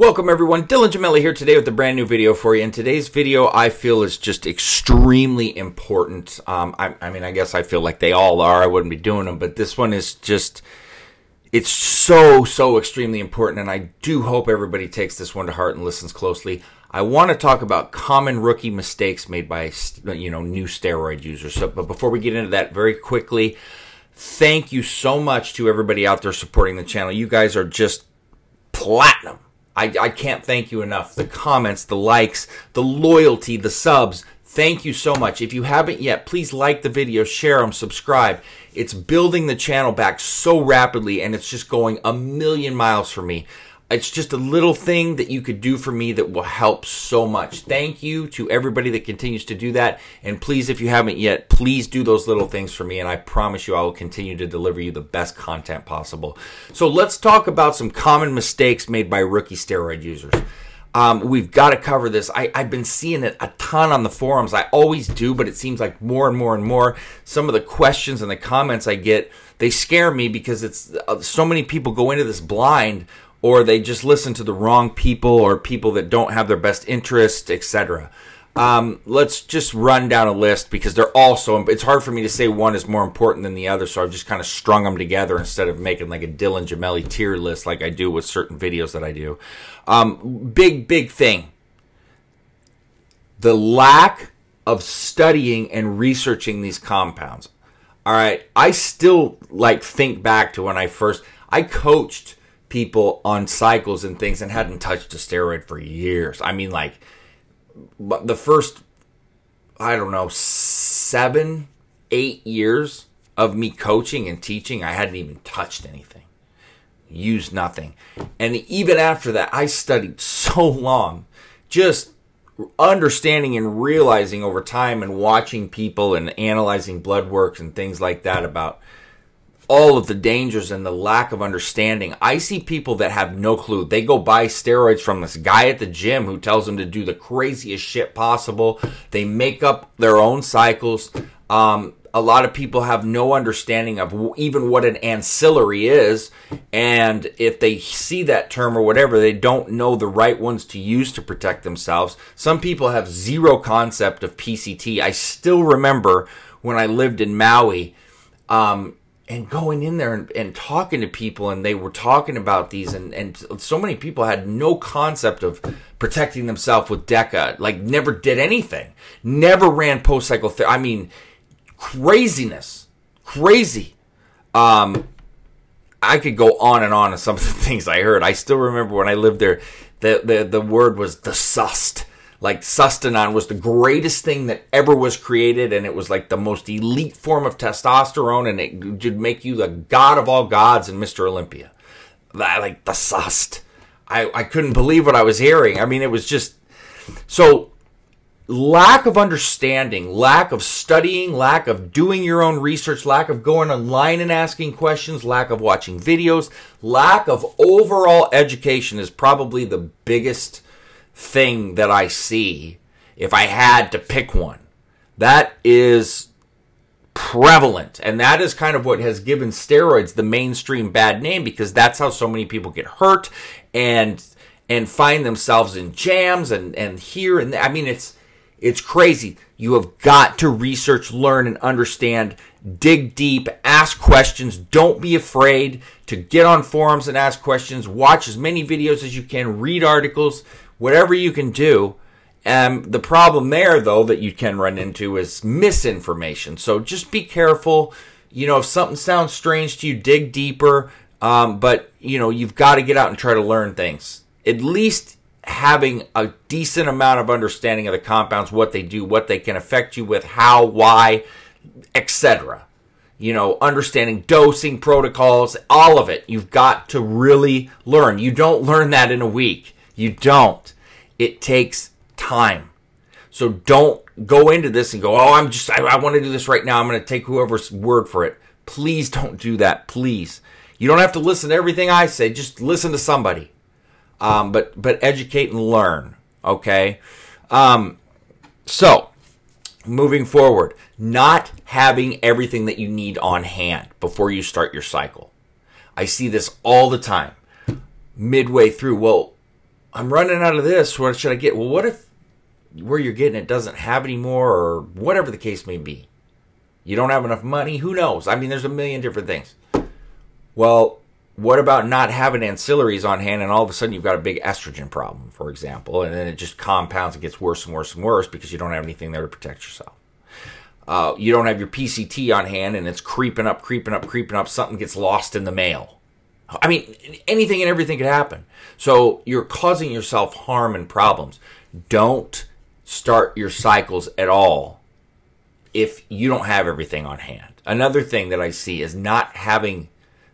Welcome everyone, Dylan Gemelli here today with a brand new video for you. And today's video I feel is just extremely important. I guess I feel like they all are. I wouldn't be doing them, but this one is just, it's so extremely important. And I do hope everybody takes this one to heart and listens closely. I want to talk about common rookie mistakes made by, new steroid users. But before we get into that, very quickly, thank you so much to everybody out there supporting the channel. You guys are just platinum. I can't thank you enough. The comments, the likes, the loyalty, the subs. Thank you so much. If you haven't yet, please like the video, share them, subscribe. It's building the channel back so rapidly, and it's just going a million miles for me. It's just a little thing that you could do for me that will help so much. Thank you to everybody that continues to do that. And please, if you haven't yet, please do those little things for me. And I promise you I will continue to deliver you the best content possible. So let's talk about some common mistakes made by rookie steroid users. We've got to cover this. I've been seeing it a ton on the forums. I always do, but it seems like more and more. Some of the questions and the comments I get, they scare me because it's so many people go into this blind, or they just listen to the wrong people or people that don't have their best interest, etc. Let's just run down a list because they're all so, it's hard for me to say one is more important than the other, so I've just kind of strung them together instead of making like a Dylan Gemelli tier list like I do with certain videos that I do. Big thing. The lack of studying and researching these compounds. All right, I still think back to when I coached people on cycles and things and hadn't touched a steroid for years. I mean, the first, 7, 8 years of me coaching and teaching, I hadn't even touched anything, used nothing. And even after that, I studied so long, just understanding and realizing over time and watching people and analyzing blood works and things like that about all of the dangers and the lack of understanding. I see people that have no clue. They go buy steroids from this guy at the gym who tells them to do the craziest shit possible. They make up their own cycles. A lot of people have no understanding of even what an ancillary is. And if they see that term or whatever, they don't know the right ones to use to protect themselves. Some people have zero concept of PCT. I still remember when I lived in Maui, and going in there and talking to people, and they were talking about these, and so many people had no concept of protecting themselves with DECA, never did anything, never ran post-cycle therapy. I mean, craziness, crazy. I could go on and on some of the things I heard. I still remember when I lived there, the word was the sust. Sustanon was the greatest thing that ever was created, and it was the most elite form of testosterone, and it would make you the god of all gods and Mr. Olympia. The sust. I couldn't believe what I was hearing. I mean, it was just so lack of understanding, lack of studying, lack of doing your own research, lack of going online and asking questions, lack of watching videos, lack of overall education is probably the biggest thing that I see if I had to pick one. That is prevalent, and that is kind of what has given steroids the mainstream bad name, because that's how so many people get hurt and find themselves in jams and here and there. I mean, it's crazy. You have got to research, learn, and understand. Dig deep, ask questions. Don't be afraid to get on forums and ask questions. Watch as many videos as you can, read articles, whatever you can do. The problem there, though, that you can run into is misinformation. So just be careful. If something sounds strange to you, dig deeper. But, you've got to get out and try to learn things. At least having a decent amount of understanding of the compounds, what they do, what they can affect you with, how, why, etc. Understanding dosing protocols, all of it. You've got to really learn. You don't learn that in a week. You don't. It takes time. So don't go into this and go, oh, I want to do this right now. I'm going to take whoever's word for it. Please don't do that. Please. You don't have to listen to everything I say. Just listen to somebody. But educate and learn. Okay? So, moving forward, not having everything that you need on hand before you start your cycle. I see this all the time. Midway through, well, I'm running out of this. What should I get? Well, what if where you're getting it doesn't have any more, or whatever the case may be? You don't have enough money? Who knows? I mean, there's a million different things. Well, what about not having ancillaries on hand and all of a sudden you've got a big estrogen problem, for example, and then it just compounds and gets worse and worse and worse because you don't have anything there to protect yourself. You don't have your PCT on hand and it's creeping up. Something gets lost in the mail. I mean, anything and everything could happen. So you're causing yourself harm and problems. Don't start your cycles at all if you don't have everything on hand. Another thing that I see is not having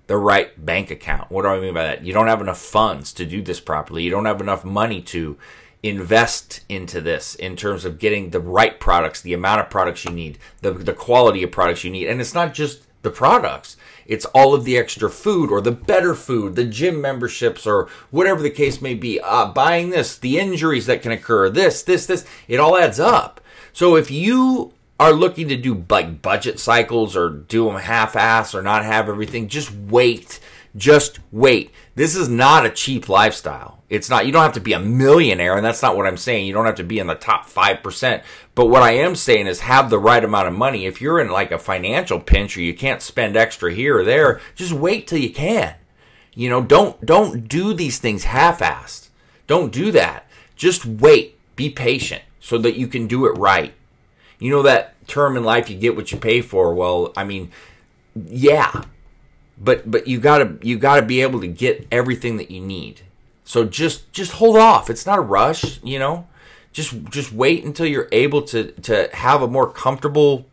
the right bank account. What do I mean by that? You don't have enough funds to do this properly. You don't have enough money to invest into this in terms of getting the right products, the amount of products you need, the quality of products you need. And it's not just the products. It's all of the extra food or the better food, the gym memberships or whatever the case may be. Buying this, the injuries that can occur, this. It all adds up. So if you are looking to do like budget cycles or do them half-ass or not have everything, just wait. Just wait. This is not a cheap lifestyle. It's not. You don't have to be a millionaire, and that's not what I'm saying. You don't have to be in the top 5%. But what I am saying is have the right amount of money. If you're in like a financial pinch or you can't spend extra here or there, just wait till you can. You know, don't do these things half-assed. Don't do that. Just wait. Be patient so that you can do it right. You know that term in life, you get what you pay for. Well, I mean, yeah. But you gotta be able to get everything that you need. So just hold off. It's not a rush, you know. Just wait until you're able to have a more comfortable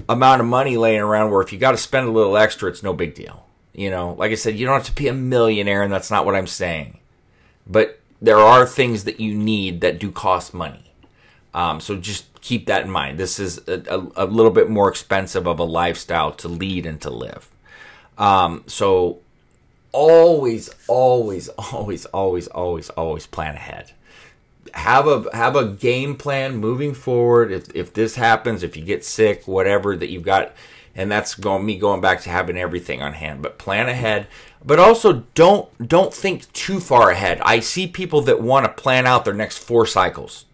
amount of money laying around where if you got to spend a little extra, it's no big deal. You know, like I said, you don't have to be a millionaire, and that's not what I'm saying. But there are things that you need that do cost money. So just keep that in mind. This is a little bit more expensive of a lifestyle to lead and to live. So always plan ahead. Have a game plan moving forward. If this happens, if you get sick, whatever that you've got, and that's going back to having everything on hand. But plan ahead. But also don't think too far ahead. I see people that want to plan out their next 4 cycles.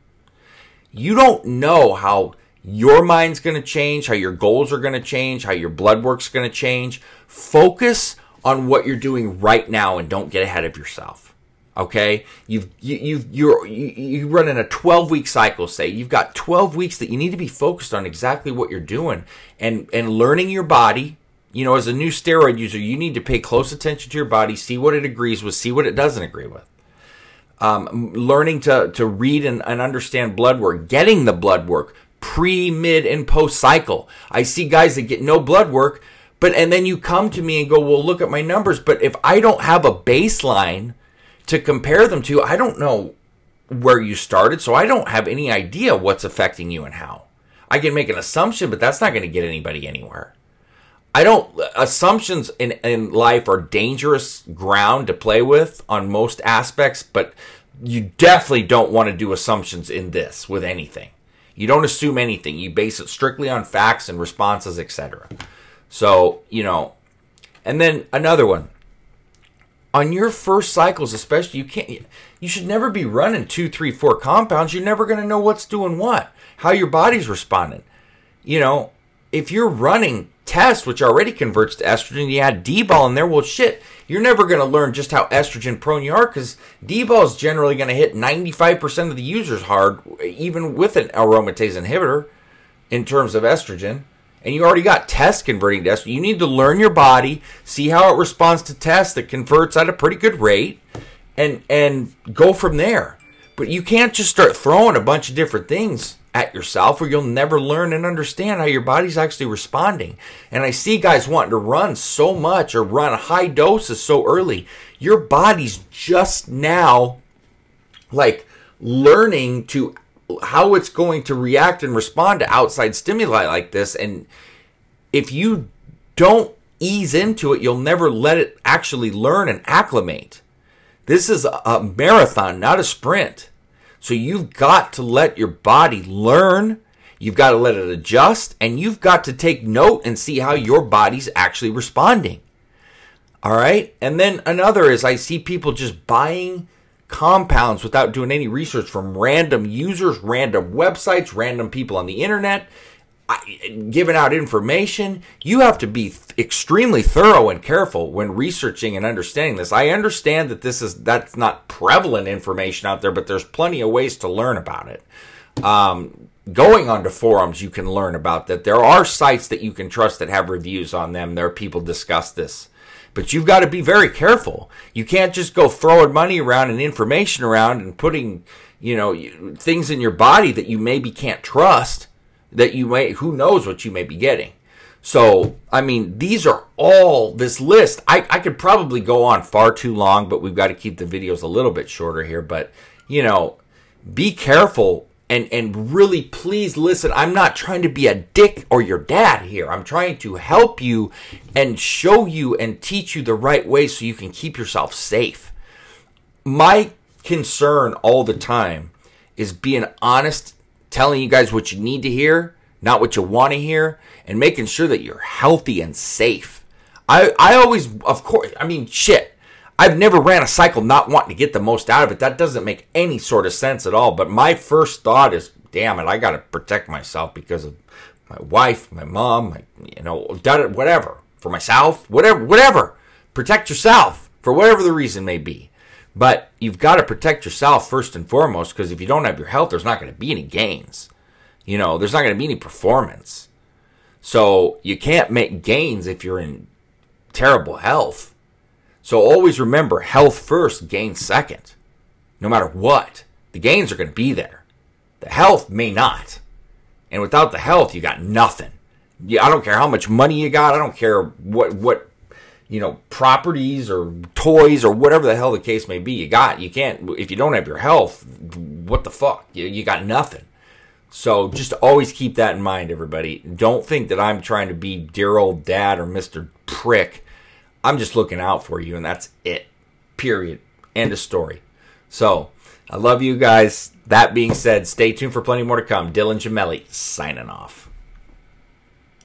You don't know how your mind's going to change, how your goals are going to change, how your blood work's going to change. Focus on what you're doing right now and don't get ahead of yourself. Okay? You're running a 12-week cycle, say. You've got 12 weeks that you need to be focused on exactly what you're doing and learning your body. You know, as a new steroid user, you need to pay close attention to your body, see what it agrees with, see what it doesn't agree with. Learning to read and understand blood work, getting the blood work pre, mid, and post cycle. I see guys that get no blood work, and then you come to me and go, well, look at my numbers. But if I don't have a baseline to compare them to, I don't know where you started, so I don't have any idea what's affecting you and how. I can make an assumption, but that's not going to get anybody anywhere. Assumptions in life are dangerous ground to play with on most aspects, but you definitely don't want to do assumptions in this with anything. You don't assume anything. You base it strictly on facts and responses, etc. So, you know, and then another one. On your first cycles, especially, you should never be running 2, 3, 4 compounds. You're never going to know what's doing what, how your body's responding. You know, if you're running tests, which already converts to estrogen, you add D-ball in there, well, shit, you're never going to learn just how estrogen prone you are because D-ball is generally going to hit 95% of the users hard, even with an aromatase inhibitor in terms of estrogen. And you already got tests converting to estrogen. You need to learn your body, see how it responds to tests that converts at a pretty good rate, and go from there. But you can't just start throwing a bunch of different things at yourself or you'll never learn and understand how your body's actually responding. And I see guys wanting to run so much or run high doses so early. Your body's just now like learning to how it's going to react and respond to outside stimuli like this. And if you don't ease into it, you'll never let it actually learn and acclimate. This is a marathon, not a sprint. So you've got to let your body learn, you've got to let it adjust, and you've got to take note and see how your body's actually responding. All right? And then another is I see people just buying compounds without doing any research from random users, random websites, random people on the internet, giving out information. You have to be extremely thorough and careful when researching and understanding this. I understand that that's not prevalent information out there, but there's plenty of ways to learn about it. Going onto forums, you can learn about that. There are sites that you can trust that have reviews on them. There are people discuss this. But you've got to be very careful. You can't just go throwing money around and information around and putting, things in your body that you maybe can't trust, that you may, who knows what you may be getting. So, I mean, these are all, this list, I could probably go on far too long, but we've got to keep the videos a little bit shorter here. But, be careful. And really, please listen. I'm not trying to be a dick or your dad here. I'm trying to help you and show you and teach you the right way so you can keep yourself safe. My concern all the time is being honest, telling you guys what you need to hear, not what you want to hear, and making sure that you're healthy and safe. I always, of course, shit. I've never ran a cycle not wanting to get the most out of it. That doesn't make any sort of sense at all. But my first thought is, damn it, I got to protect myself because of my wife, my mom, whatever. For myself, whatever. Protect yourself for whatever the reason may be. But you've got to protect yourself first and foremost, because if you don't have your health, there's not going to be any gains. There's not going to be any performance. So you can't make gains if you're in terrible health. So always remember, health first, gains second. No matter what, the gains are going to be there. The health may not. And without the health, you got nothing. I don't care how much money you got. I don't care what properties or toys or whatever the hell the case may be. You can't, if you don't have your health, what the fuck? You got nothing. So just always keep that in mind, everybody. Don't think that I'm trying to be dear old dad or Mr. Prick. I'm just looking out for you, and that's it. Period. End of story. So, I love you guys. That being said, stay tuned for plenty more to come. Dylan Gemelli, signing off.